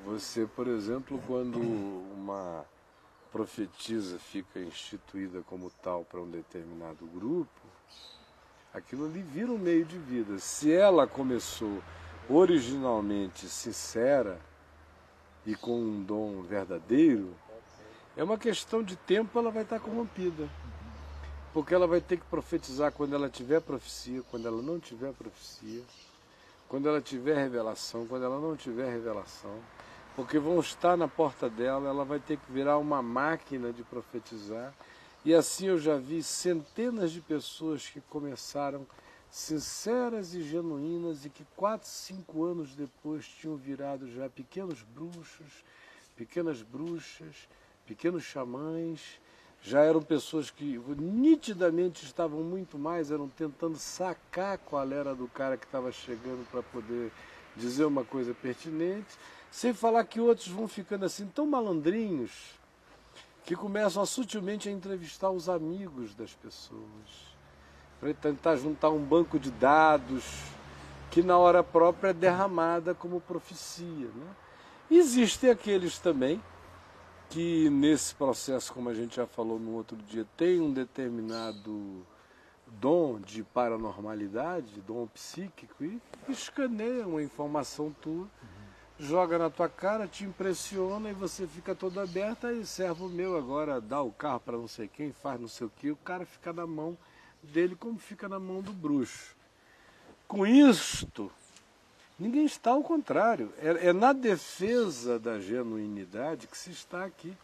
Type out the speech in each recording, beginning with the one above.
Você, por exemplo, quando uma profetisa fica instituída como tal para um determinado grupo, aquilo ali vira um meio de vida. Se ela começou originalmente sincera e com um dom verdadeiro, é uma questão de tempo, ela vai estar corrompida. Porque ela vai ter que profetizar quando ela tiver profecia, quando ela não tiver profecia, quando ela tiver revelação, quando ela não tiver revelação. Porque vão estar na porta dela, ela vai ter que virar uma máquina de profetizar. E assim eu já vi centenas de pessoas que começaram sinceras e genuínas e que 4, 5 anos depois tinham virado já pequenos bruxos, pequenas bruxas, pequenos xamãs. Já eram pessoas que nitidamente estavam muito mais, eram tentando sacar qual era do cara que estava chegando para poder dizer uma coisa pertinente, sem falar que outros vão ficando assim tão malandrinhos que começam a sutilmente a entrevistar os amigos das pessoas, para tentar juntar um banco de dados que na hora própria é derramada como profecia, né? Existem aqueles também que nesse processo, como a gente já falou no outro dia, tem um determinado dom de paranormalidade, dom psíquico, e escaneia uma informação tua, joga na tua cara, te impressiona e você fica todo aberto, aí servo meu agora dá o carro para não sei quem, faz não sei o que, o cara fica na mão dele como fica na mão do bruxo. Com isto, ninguém está ao contrário. É na defesa da genuinidade que se está aqui.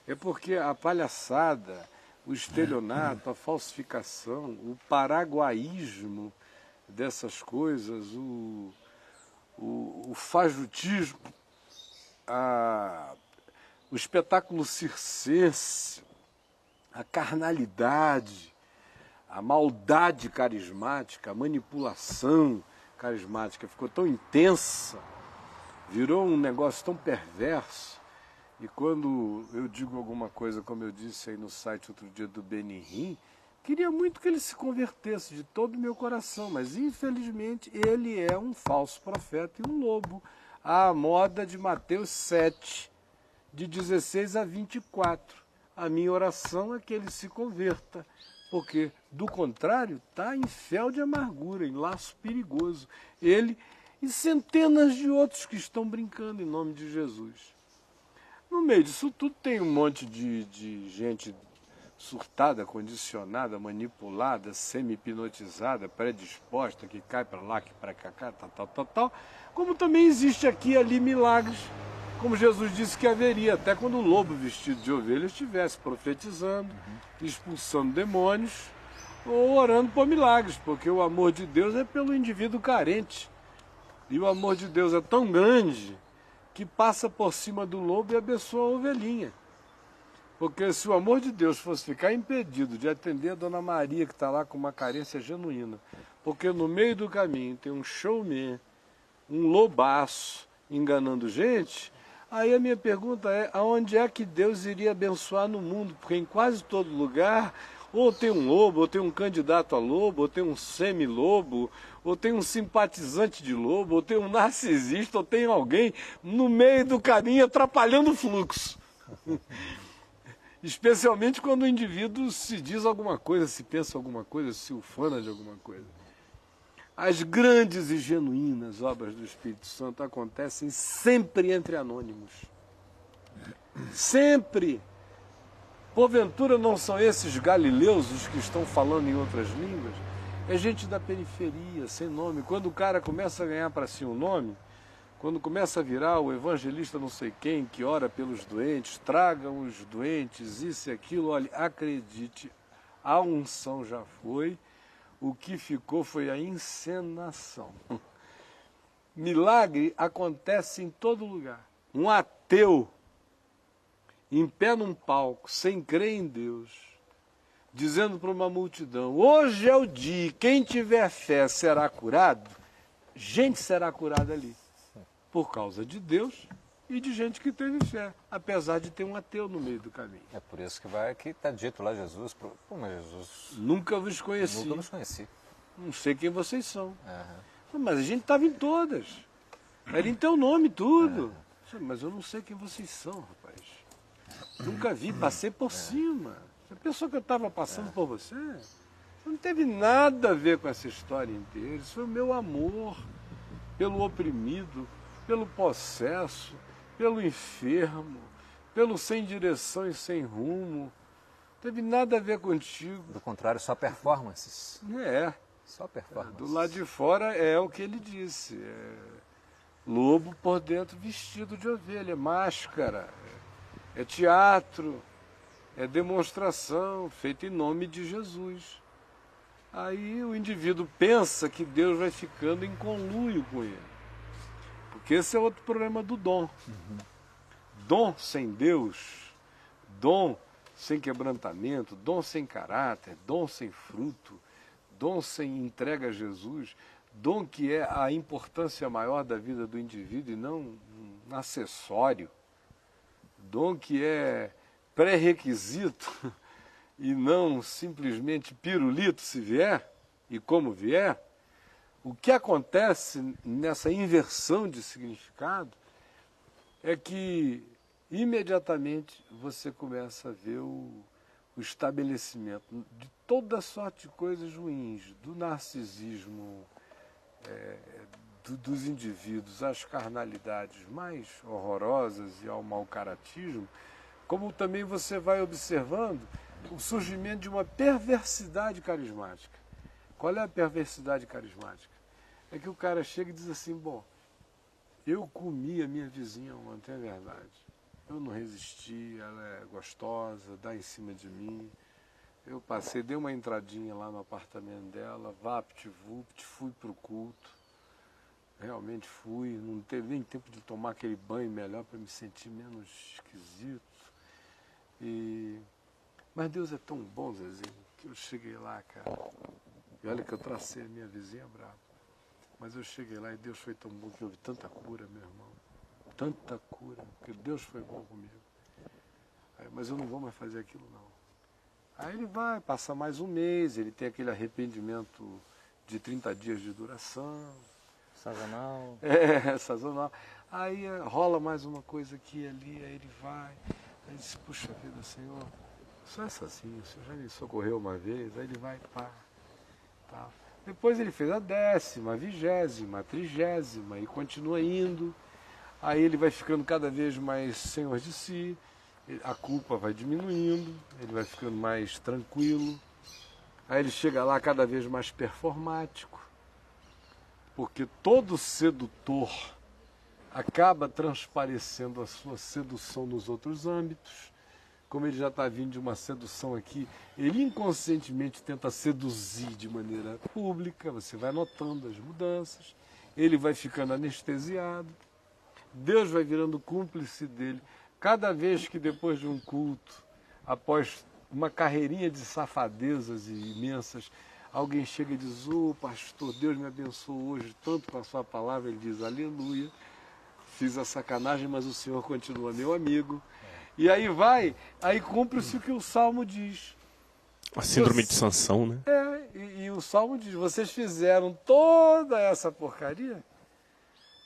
É porque a palhaçada, o estelionato, a falsificação, o paraguaísmo dessas coisas, o fajutismo, o espetáculo circense, a carnalidade, a maldade carismática, a manipulação carismática ficou tão intensa, virou um negócio tão perverso. E quando eu digo alguma coisa, como eu disse aí no site outro dia do Benihim, queria muito que ele se convertesse de todo o meu coração, mas infelizmente ele é um falso profeta e um lobo, à moda de Mateus 7, de 16 a 24. A minha oração é que ele se converta, porque, do contrário, está em fel de amargura, em laço perigoso. Ele e centenas de outros que estão brincando em nome de Jesus. No meio disso tudo tem um monte de gente surtada, condicionada, manipulada, semi-hipnotizada, predisposta, que cai para lá, que para cá, tal. Como também existe aqui e ali milagres, como Jesus disse que haveria, até quando o lobo vestido de ovelha estivesse profetizando, expulsando demônios, ou orando por milagres, porque o amor de Deus é pelo indivíduo carente. E o amor de Deus é tão grande que passa por cima do lobo e abençoa a ovelhinha. Porque se o amor de Deus fosse ficar impedido de atender a Dona Maria, que está lá com uma carência genuína, porque no meio do caminho tem um showman, um lobaço enganando gente, aí a minha pergunta é, aonde é que Deus iria abençoar no mundo? Porque em quase todo lugar, ou tem um lobo, ou tem um candidato a lobo, ou tem um semi-lobo, ou tem um simpatizante de lobo, ou tem um narcisista, ou tem alguém no meio do caminho atrapalhando o fluxo. Especialmente quando o indivíduo se diz alguma coisa, se pensa alguma coisa, se ufana de alguma coisa. As grandes e genuínas obras do Espírito Santo acontecem sempre entre anônimos. Sempre. Porventura não são esses galileus os que estão falando em outras línguas? É gente da periferia, sem nome. Quando o cara começa a ganhar para si um nome, quando começa a virar o evangelista não sei quem, que ora pelos doentes, tragam os doentes, isso e aquilo, olha, acredite, a unção já foi, o que ficou foi a encenação. Milagre acontece em todo lugar. Um ateu, em pé num palco, sem crer em Deus, dizendo para uma multidão, hoje é o dia, quem tiver fé será curado, gente será curada ali. Por causa de Deus e de gente que teve fé, apesar de ter um ateu no meio do caminho. É por isso que está dito lá Jesus, pô, mas Jesus... Nunca vos conheci. Nunca nos conheci. Não sei quem vocês são. Mas a gente estava em todas. Era em teu nome tudo. Mas eu não sei quem vocês são, rapaz. Nunca vi, passei por cima. Você pensou que eu estava passando por você? Não teve nada a ver com essa história inteira. Isso foi o meu amor pelo oprimido, pelo possesso, pelo enfermo, pelo sem direção e sem rumo. Não teve nada a ver contigo. Do contrário, só performances. É. Só performances. Do lado de fora é o que ele disse. Lobo por dentro vestido de ovelha, máscara, é teatro, é demonstração feita em nome de Jesus. Aí o indivíduo pensa que Deus vai ficando em conluio com ele. Porque esse é outro problema do dom. Dom sem Deus, dom sem quebrantamento, dom sem caráter, dom sem fruto, dom sem entrega a Jesus, dom que é a importância maior da vida do indivíduo e não um acessório, dom que é pré-requisito e não simplesmente pirulito se vier e como vier. O que acontece nessa inversão de significado é que imediatamente você começa a ver o estabelecimento de toda sorte de coisas ruins, do narcisismo, dos indivíduos, às carnalidades mais horrorosas e ao mau caratismo, como também você vai observando o surgimento de uma perversidade carismática. Qual é a perversidade carismática? É que o cara chega e diz assim, bom, eu comi a minha vizinha ontem, é verdade. Eu não resisti, ela é gostosa, dá em cima de mim. Eu passei, dei uma entradinha lá no apartamento dela, vapt-vupt, fui para o culto. Realmente fui, não teve nem tempo de tomar aquele banho melhor para me sentir menos esquisito. Mas Deus é tão bom, Zezinho, que eu cheguei lá, cara. E olha que eu tracei a minha vizinha brava. Mas eu cheguei lá e Deus foi tão bom que houve tanta cura, meu irmão. Tanta cura, porque Deus foi bom comigo. Mas eu não vou mais fazer aquilo, não. Aí ele vai, passa mais um mês, ele tem aquele arrependimento de 30 dias de duração. Sazonal. Sazonal. Aí rola mais uma coisa aqui e ali, aí ele vai. Aí diz, puxa vida, Senhor, só essa assim, o Senhor já me socorreu uma vez. Aí ele vai, pá, tal. Depois ele fez a 10ª, a 20ª, a 30ª e continua indo. Aí ele vai ficando cada vez mais senhor de si, a culpa vai diminuindo, ele vai ficando mais tranquilo. Aí ele chega lá cada vez mais performático, porque todo sedutor acaba transparecendo a sua sedução nos outros âmbitos. Como ele já está vindo de uma sedução aqui, ele inconscientemente tenta seduzir de maneira pública, você vai notando as mudanças, ele vai ficando anestesiado, Deus vai virando cúmplice dele. Cada vez que depois de um culto, após uma carreirinha de safadezas imensas, alguém chega e diz, pastor, Deus me abençoou hoje tanto com a sua palavra, ele diz, aleluia, fiz a sacanagem, mas o Senhor continua meu amigo. E aí aí cumpre-se o que o Salmo diz. A síndrome de Sansão, né? E o Salmo diz, vocês fizeram toda essa porcaria,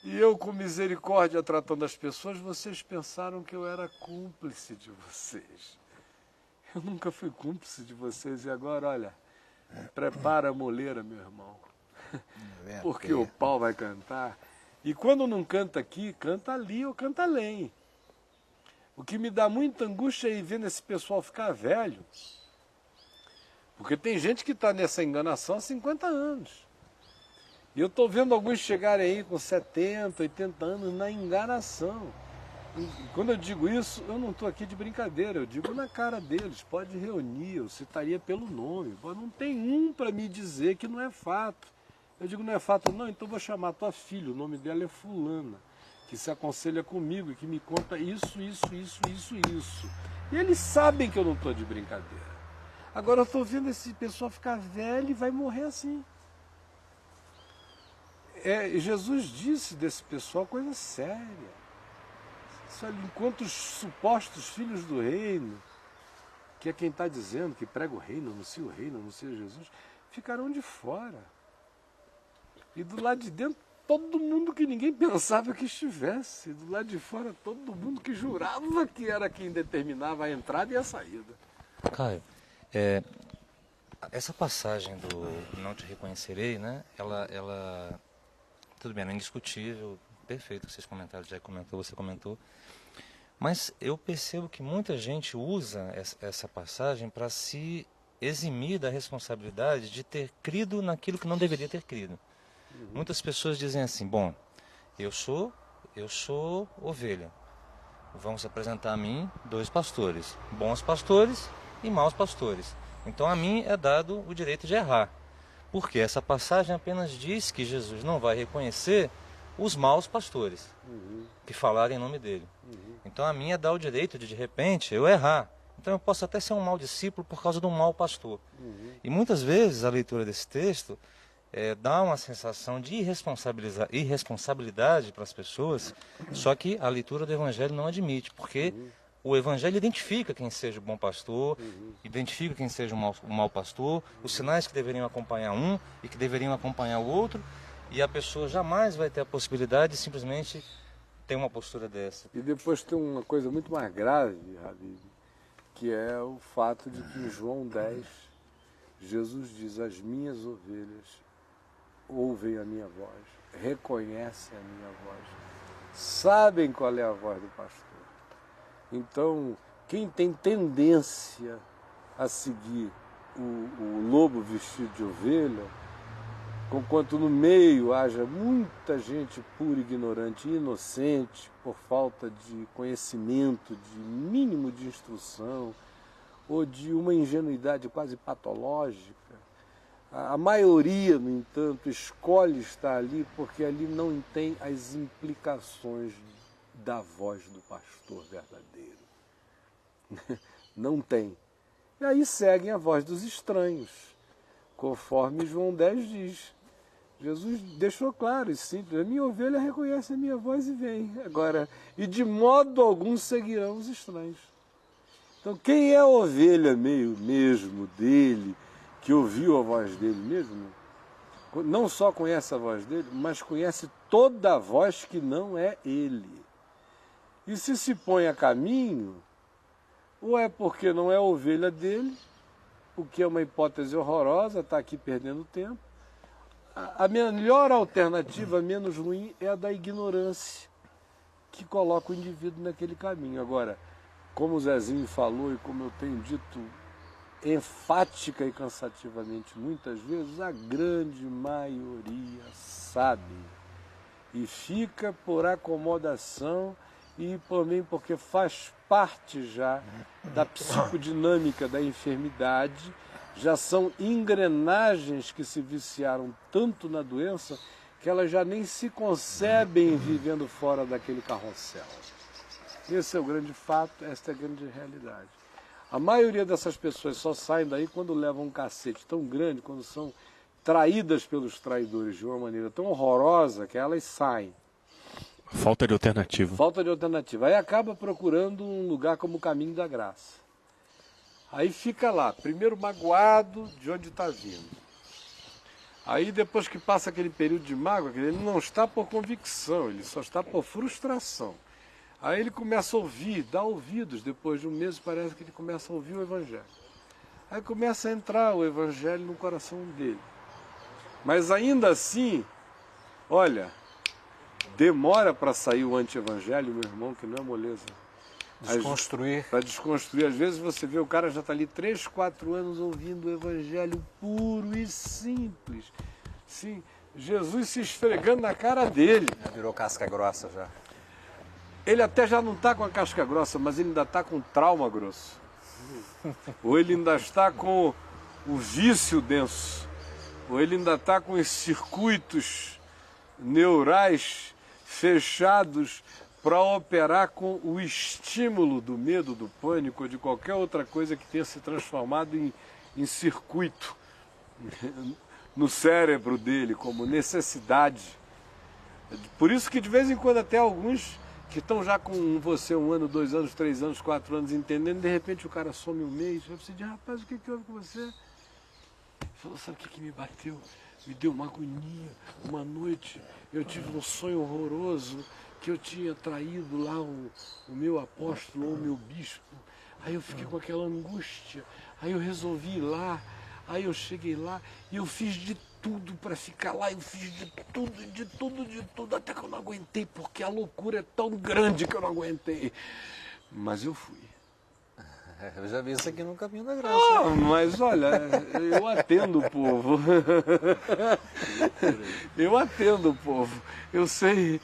e eu com misericórdia tratando as pessoas, vocês pensaram que eu era cúmplice de vocês. Eu nunca fui cúmplice de vocês, e agora, olha, prepara a moleira, meu irmão, porque o pau vai cantar. E quando não canta aqui, canta ali ou canta além. O que me dá muita angústia é ir vendo esse pessoal ficar velho. Porque tem gente que está nessa enganação há 50 anos. E eu estou vendo alguns chegarem aí com 70, 80 anos na enganação. E quando eu digo isso, eu não estou aqui de brincadeira, eu digo na cara deles. Pode reunir, eu citaria pelo nome. Não tem um para me dizer que não é fato. Eu digo, não é fato não, então vou chamar a tua filha, o nome dela é fulana, que se aconselha comigo e que me conta isso. E eles sabem que eu não estou de brincadeira. Agora eu estou vendo esse pessoal ficar velho e vai morrer assim. Jesus disse desse pessoal coisa séria. Enquanto os supostos filhos do reino, que é quem está dizendo que prega o reino, anuncia o reino, anuncia Jesus, ficarão de fora. E do lado de dentro todo mundo que ninguém pensava que estivesse. Do lado de fora, todo mundo que jurava que era quem determinava a entrada e a saída. Caio, essa passagem do não te reconhecerei, né? Ela tudo bem, é indiscutível, perfeito, vocês comentaram, já comentou, você comentou. Mas eu percebo que muita gente usa essa passagem para se eximir da responsabilidade de ter crido naquilo que não deveria ter crido. Muitas pessoas dizem assim, bom, eu sou ovelha. Vamos apresentar a mim 2 pastores, bons pastores e maus pastores. Então a mim é dado o direito de errar. Porque essa passagem apenas diz que Jesus não vai reconhecer os maus pastores que falarem em nome dele. Então a mim é dar o direito de repente, eu errar. Então eu posso até ser um mau discípulo por causa de um mau pastor. E muitas vezes a leitura desse texto dá uma sensação de irresponsabilidade para as pessoas, só que a leitura do Evangelho não admite, porque o Evangelho identifica quem seja o bom pastor, identifica quem seja o mau pastor, os sinais que deveriam acompanhar um e que deveriam acompanhar o outro, e a pessoa jamais vai ter a possibilidade de simplesmente ter uma postura dessa. E depois tem uma coisa muito mais grave, Habib, que é o fato de que em João 10, Jesus diz, as minhas ovelhas ouvem a minha voz, reconhecem a minha voz, sabem qual é a voz do pastor. Então, quem tem tendência a seguir o lobo vestido de ovelha, conquanto no meio haja muita gente pura, ignorante e inocente, por falta de conhecimento, de mínimo de instrução, ou de uma ingenuidade quase patológica, a maioria, no entanto, escolhe estar ali porque ali não tem as implicações da voz do pastor verdadeiro. Não tem. E aí seguem a voz dos estranhos, conforme João 10 diz. Jesus deixou claro e simples, a minha ovelha reconhece a minha voz e vem. Agora, e de modo algum seguirão os estranhos. Então, quem é a ovelha mesmo dele, que ouviu a voz dele mesmo, não só conhece a voz dele, mas conhece toda a voz que não é ele. E se põe a caminho, ou é porque não é ovelha dele, o que é uma hipótese horrorosa, está aqui perdendo tempo. A melhor alternativa, menos ruim, é a da ignorância, que coloca o indivíduo naquele caminho. Agora, como o Zezinho falou e como eu tenho dito enfática e cansativamente muitas vezes, a grande maioria sabe e fica por acomodação e também porque faz parte já da psicodinâmica da enfermidade, já são engrenagens que se viciaram tanto na doença que elas já nem se concebem vivendo fora daquele carrossel. Esse é o grande fato, esta é a grande realidade. A maioria dessas pessoas só saem daí quando levam um cacete tão grande, quando são traídas pelos traidores de uma maneira tão horrorosa que elas saem. Falta de alternativa. Falta de alternativa. Aí acaba procurando um lugar como o caminho da graça. Aí fica lá, primeiro magoado de onde está vindo. Aí depois que passa aquele período de mágoa, ele não está por convicção, ele só está por frustração. Aí ele começa a ouvir, dá ouvidos, depois de um mês parece que ele começa a ouvir o Evangelho. Aí começa a entrar o Evangelho no coração dele. Mas ainda assim, olha, demora para sair o anti-evangelho, meu irmão, que não é moleza. Desconstruir. Para desconstruir. Às vezes você vê o cara já está ali 3, 4 anos ouvindo o Evangelho puro e simples. Sim, Jesus se esfregando na cara dele. Já virou casca grossa já. Ele até já não está com a casca grossa, mas ele ainda está com trauma grosso. Ou ele ainda está com o vício denso. Ou ele ainda está com os circuitos neurais fechados para operar com o estímulo do medo, do pânico ou de qualquer outra coisa que tenha se transformado em circuito no cérebro dele, como necessidade. Por isso que de vez em quando até alguns que estão já com você 1 ano, 2 anos, 3 anos, 4 anos entendendo, de repente o cara some um mês, você diz, rapaz, o que houve com você? Ele falou, sabe o que me bateu? me deu uma agonia. Uma noite eu tive um sonho horroroso que eu tinha traído lá o meu apóstolo ou o meu bispo. Aí eu fiquei com aquela angústia. Aí eu resolvi ir lá. Aí eu cheguei lá e eu fiz de tudo para ficar lá. Eu fiz de tudo, até que eu não aguentei, porque a loucura é tão grande que eu não aguentei. Mas eu fui. Eu já vi isso aqui no Caminho da Graça. Ah, mas olha, eu atendo o povo. Eu atendo o povo. Eu sei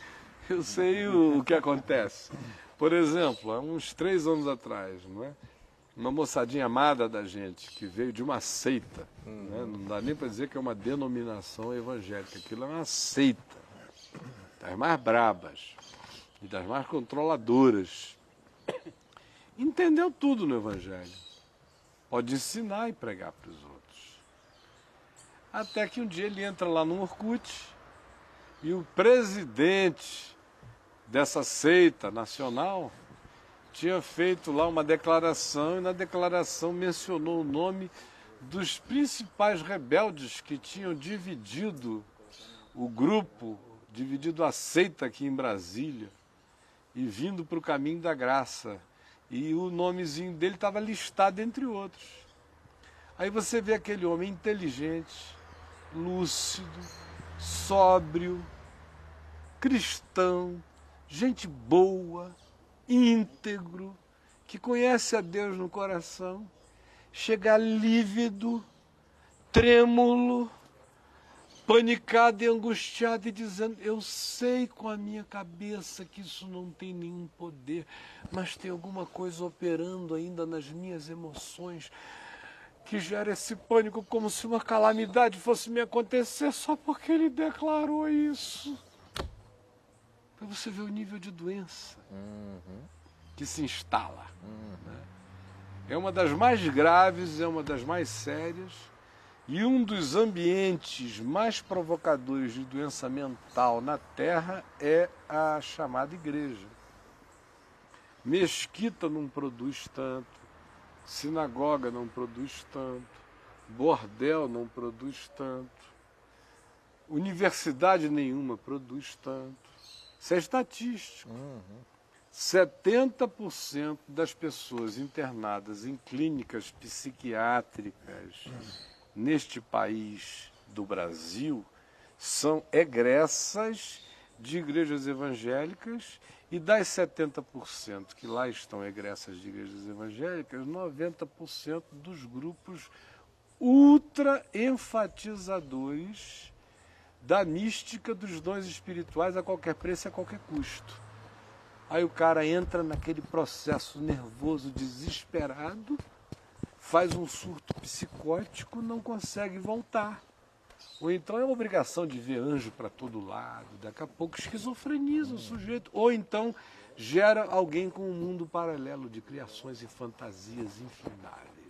o que acontece. Por exemplo, há uns 3 anos atrás, não é? Uma moçadinha amada da gente, que veio de uma seita, né? Não dá nem para dizer que é uma denominação evangélica, aquilo é uma seita, das mais brabas e das mais controladoras. Entendeu tudo no Evangelho. Pode ensinar e pregar para os outros. Até que um dia ele entra lá no Orkut e o presidente dessa seita nacional tinha feito lá uma declaração e na declaração mencionou o nome dos principais rebeldes que tinham dividido o grupo, dividido a seita aqui em Brasília e vindo para o caminho da graça. E o nomezinho dele estava listado entre outros. Aí você vê aquele homem inteligente, lúcido, sóbrio, cristão, gente boa, íntegro, que conhece a Deus no coração, chega lívido, trêmulo, panicado e angustiado e dizendo: eu sei com a minha cabeça que isso não tem nenhum poder, mas tem alguma coisa operando ainda nas minhas emoções que gera esse pânico, como se uma calamidade fosse me acontecer só porque ele declarou isso. Para você ver o nível de doença que se instala. Né? É uma das mais graves, é uma das mais sérias. E um dos ambientes mais provocadores de doença mental na Terra é a chamada igreja. Mesquita não produz tanto, sinagoga não produz tanto, bordel não produz tanto, universidade nenhuma produz tanto. Isso é estatístico. 70% das pessoas internadas em clínicas psiquiátricas neste país do Brasil são egressas de igrejas evangélicas, e das 70% que lá estão egressas de igrejas evangélicas, 90% dos grupos ultra enfatizadores da mística dos dons espirituais a qualquer preço e a qualquer custo. Aí o cara entra naquele processo nervoso, desesperado, faz um surto psicótico, não consegue voltar. Ou então é uma obrigação de ver anjo para todo lado, daqui a pouco esquizofreniza o sujeito. Ou então gera alguém com um mundo paralelo de criações e fantasias infindáveis.